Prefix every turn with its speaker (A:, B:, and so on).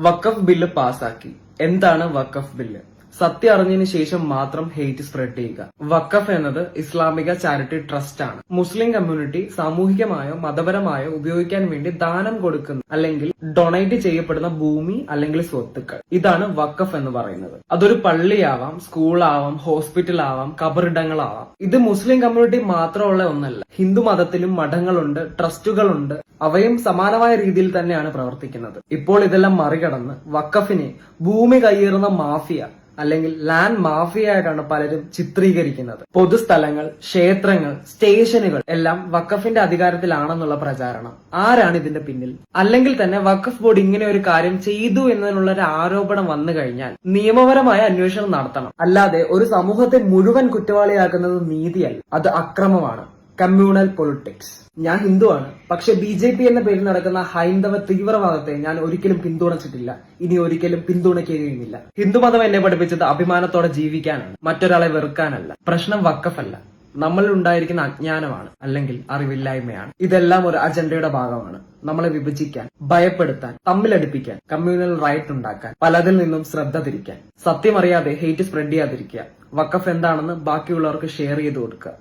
A: വഖഫ് bill പാസാക്കി. എന്താണ് വഖഫ് bill? സത്യം അറിഞ്ഞതിന് ശേഷം മാത്രം ഹെയ്റ്റ് സ്പ്രെഡ് ചെയ്യുക. വഖഫ് എന്നത് ഇസ്ലാമിക ചാരിറ്റി ട്രസ്റ്റ് ആണ്. മുസ്ലിം കമ്മ്യൂണിറ്റി സാമൂഹികമായോ മതപരമായോ ഉപയോഗിക്കാൻ വേണ്ടി ദാനം കൊടുക്കുന്ന അല്ലെങ്കിൽ ഡൊണേറ്റ് ചെയ്യപ്പെടുന്ന ഭൂമി അല്ലെങ്കിൽ സ്വത്തുക്കൾ, ഇതാണ് വഖഫ് എന്ന് പറയുന്നത്. അതൊരു പള്ളിയാവാം, സ്കൂളാവാം, ഹോസ്പിറ്റൽ ആവാം, കബറിടങ്ങളാവാം. ഇത് മുസ്ലിം കമ്മ്യൂണിറ്റി മാത്രമുള്ള ഒന്നല്ല. ഹിന്ദു മതത്തിലും മഠങ്ങളുണ്ട്, ട്രസ്റ്റുകളുണ്ട്. അവയും സമാനമായ രീതിയിൽ തന്നെയാണ് പ്രവർത്തിക്കുന്നത്. ഇപ്പോൾ ഇതെല്ലാം മറികടന്ന് വഖഫിനെ ഭൂമി കയ്യേറുന്ന മാഫിയ അല്ലെങ്കിൽ ലാൻഡ് മാഫിയ ആയിട്ടാണ് പലരും ചിത്രീകരിക്കുന്നത്. പൊതുസ്ഥലങ്ങൾ, ക്ഷേത്രങ്ങൾ, സ്റ്റേഷനുകൾ എല്ലാം വഖഫിന്റെ അധികാരത്തിലാണെന്നുള്ള പ്രചാരണം. ആരാണ് ഇതിന്റെ പിന്നിൽ? അല്ലെങ്കിൽ തന്നെ വഖഫ് ബോർഡ് ഇങ്ങനെ ഒരു കാര്യം ചെയ്തു എന്നതിനുള്ള ഒരു ആരോപണം വന്നു കഴിഞ്ഞാൽ നിയമപരമായ അന്വേഷണം നടത്തണം. അല്ലാതെ ഒരു സമൂഹത്തെ മുഴുവൻ കുറ്റവാളിയാക്കുന്നത് നീതിയല്ല, അത് അക്രമമാണ്. Communal politics. ഞാൻ ഹിന്ദുവാണ്, പക്ഷെ BJP എന്ന പേരിൽ നടക്കുന്ന ഹൈന്ദവ തീവ്രവാദത്തെ ഞാൻ ഒരിക്കലും പിന്തുണച്ചിട്ടില്ല, ഇനി ഒരിക്കലും പിന്തുണയ്ക്കുകയുമില്ല. ഹിന്ദുമതം എന്നെ പഠിപ്പിച്ചത് അഭിമാനത്തോടെ ജീവിക്കാനാണ്, മറ്റൊരാളെ വെറുക്കാനല്ല. പ്രശ്നം വഖഫല്ല, നമ്മളിൽ ഉണ്ടായിരിക്കുന്ന അജ്ഞാനമാണ് അല്ലെങ്കിൽ അറിവില്ലായ്മയാണ്. ഇതെല്ലാം ഒരു അജണ്ടയുടെ ഭാഗമാണ്. നമ്മളെ വിഭജിക്കാൻ, ഭയപ്പെടുത്താൻ, തമ്മിലടിപ്പിക്കാൻ, കമ്മ്യൂണൽ റൈറ്റ് ഉണ്ടാക്കാൻ, പലതിൽ നിന്നും ശ്രദ്ധ തിരിക്കാൻ. സത്യം അറിയാതെ ഹെയ്റ്റ് സ്പ്രെഡ് ചെയ്യാതിരിക്കുക. വഖഫ് എന്താണെന്ന് ബാക്കിയുള്ളവർക്ക് ഷെയർ ചെയ്ത് കൊടുക്കുക.